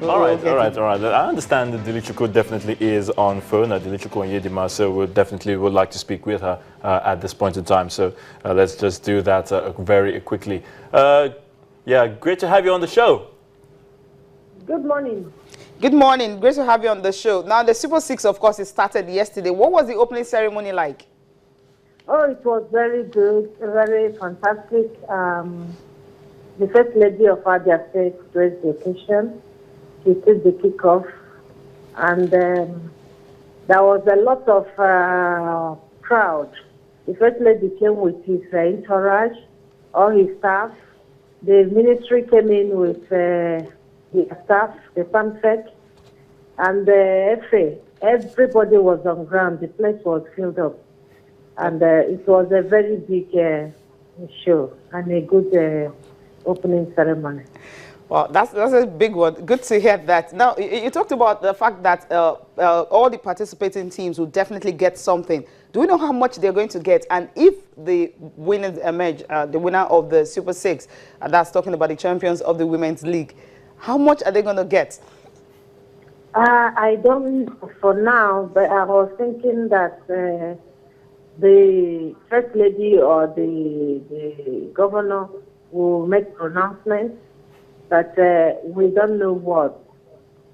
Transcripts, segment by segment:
All right. I understand that Dilichukwu definitely is on phone, Dilichukwu Onyedima, so we definitely would like to speak with her at this point in time. So let's just do that very quickly. Yeah, great to have you on the show. Good morning. Good morning. Great to have you on the show. Now, the Super Six, of course, it started yesterday. What was the opening ceremony like? Oh, it was very good, very fantastic. The First Lady of Abia State graced the occasion. She did the kickoff, and there was a lot of crowd. The First Lady came with his entourage, all his staff. The military came in with the staff, the pamphlet, and the FA. Everybody was on ground. The place was filled up. And it was a very big show and a good opening ceremony. Well, that's a big one. Good to hear that. Now, you talked about the fact that all the participating teams will definitely get something. Do we know how much they're going to get? And if the winners emerge, the winner of the Super Six, that's talking about the champions of the Women's League, how much are they going to get? I don't know for now, but I was thinking that the First Lady or the governor will make pronouncements, but we don't know what.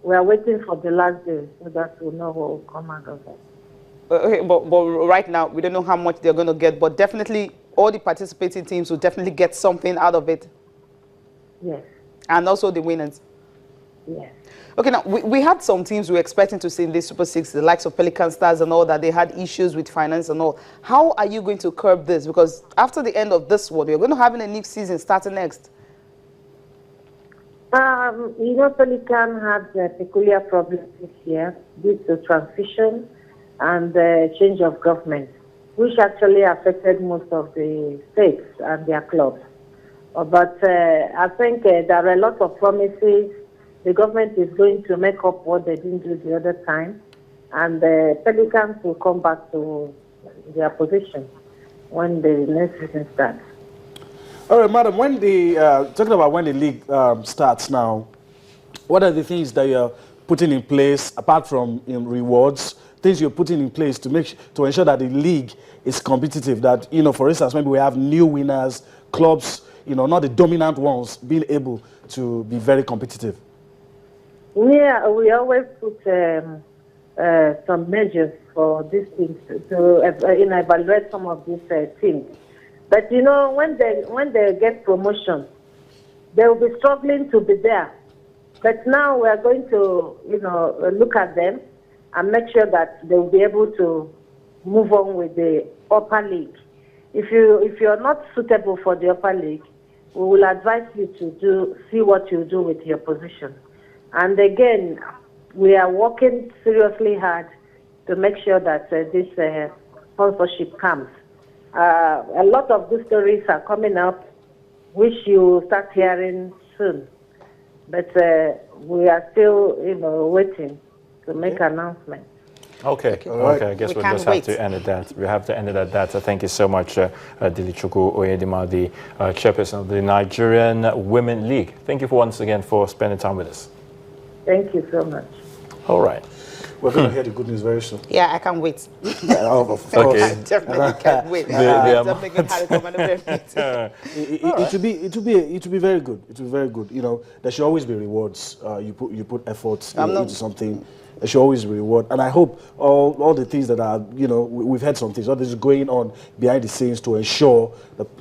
We are waiting for the last day so that we'll know what will come out of it. Okay, but right now, we don't know how much they're going to get, but definitely all the participating teams will definitely get something out of it. Yes. And also the winners. Yes. Okay, now, we had some teams we were expecting to see in this Super Six, the likes of Pelican Stars and all that. They had issues with finance and all. How are you going to curb this? Because after the end of this one, you're going to have a new season starting next. You know, Pelican had peculiar problems this year due to transition and change of government, which actually affected most of the states and their clubs. But I think there are a lot of promises. The government is going to make up what they didn't do the other time, and the Pelicans will come back to their position when the next season starts. All right, madam, when talking about when the league starts now, what are the things that you're putting in place, apart from rewards, things you're putting in place to ensure that the league is competitive, that, you know, for instance, maybe we have new winners, clubs, you know, not the dominant ones, being able to be very competitive? Yeah, we always put some measures for these things to evaluate some of these teams. But you know, when they get promotion, they will be struggling to be there. But now we are going to, you know, look at them and make sure that they will be able to move on with the upper league. If you're not suitable for the upper league, we will advise you to see what you do with your position. And again, we are working seriously hard to make sure that this sponsorship comes. A lot of good stories are coming up, which you will start hearing soon. But we are still, you know, waiting to make announcements. Okay. I guess we'll just have to end at that. We have to end it at that. Thank you so much, Dilichukwu Onyedima, the chairperson of the Nigerian Women League. Thank you once again for spending time with us. Thank you so much. All right. We're going to hear the good news very soon. Yeah, I can't wait. Of course. Okay. I definitely can't wait. It will be very good. It will be very good. You know, there should always be rewards. You put efforts into something. There should always be reward. And I hope all the things that are, you know, we've had some things. All this is going on behind the scenes to ensure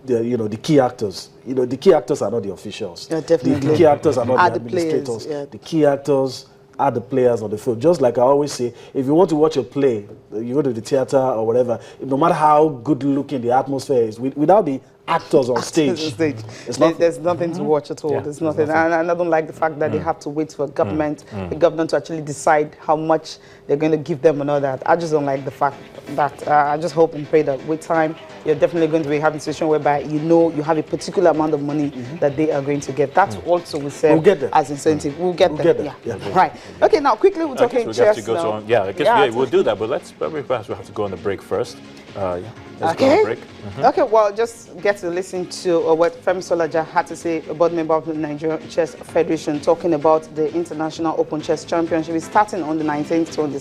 the key actors. You know, the key actors are not the officials. Yeah, definitely. The key actors are not the Players, administrators. yeah. The key actors are the players on the field. Just like I always say, if you want to watch a play, you go to the theater or whatever, no matter how good looking the atmosphere is, without the actors on stage, there's nothing to watch at all. Yeah, there's nothing. And I don't like the fact that they have to wait for government, the government to actually decide how much they're going to give them and all that. I just don't like the fact that I just hope and pray that with time, you're definitely going to be having a situation whereby you know you have a particular amount of money that they are going to get. That's also we say as incentive. We'll get there. Yeah. Right. Okay, now quickly we're talking chess now. We'll do that, but perhaps we'll have to go on the break first. Yeah, let's go on Okay. break. Okay, well, just get to listen to what Femi Solaja had to say, a board member of the Nigerian Chess Federation, talking about the International Open Chess Championship. It's starting on the 19th to on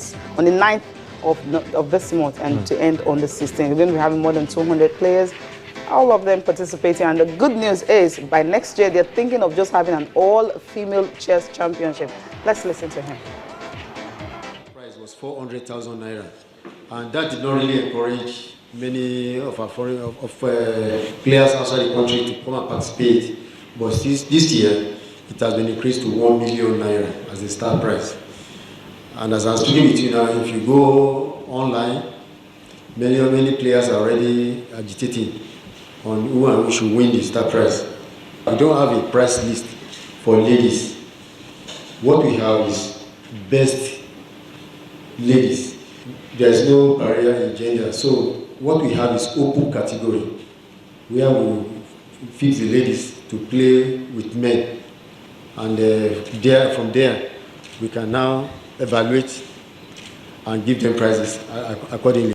the 9th of this month and to end on the 16th. We're going to be having more than 200 players, all of them participating. And the good news is, by next year, they're thinking of just having an all-female chess championship. Let's listen to him. Price was 400,000 naira, and that did not really encourage many of our foreign players outside the country to come and participate. But this year, it has been increased to 1 million naira as the start price. And as I'm speaking with you now, if you go online, many players are already agitating on who should win the start prize. We don't have a price list for ladies. What we have is best ladies. There is no barrier in gender. So what we have is open category, where we fix the ladies to play with men. And from there, we can now evaluate and give them prizes accordingly.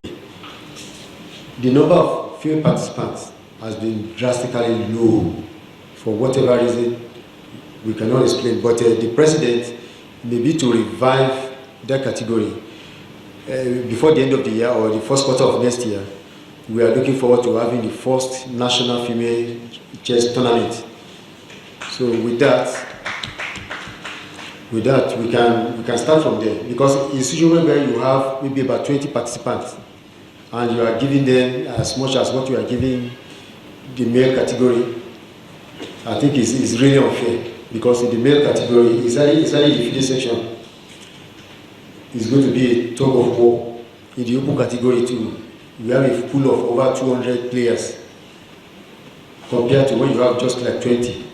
The number of female participants has been drastically low for whatever reason we cannot explain, but the president may be to revive that category before the end of the year or the first quarter of next year. We are looking forward to having the first national female chess tournament. So with that we can start from there, because it's usually where you have maybe about 20 participants and you are giving them as much as what you are giving the male category. I think it's really unfair, because in the male category, it's only the feeding section. It's going to be a tug of war. In the open category too, we have a pool of over 200 players compared to when you have just like 20.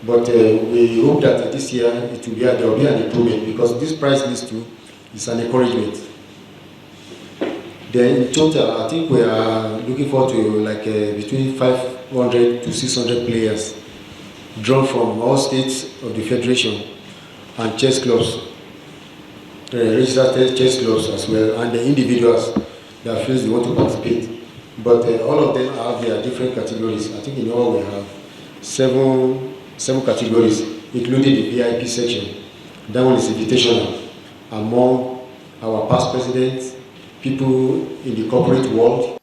But we hope that this year there will be an improvement, because this prize list too is an encouragement. Then in total, I think we are looking forward to like between 500 to 600 players drawn from all states of the federation and chess clubs, registered chess clubs as well, and the individuals that feel they want to participate. But all of them have their different categories. I think in all we have seven categories, including the VIP section. That one is invitational among our past presidents, people in the corporate world,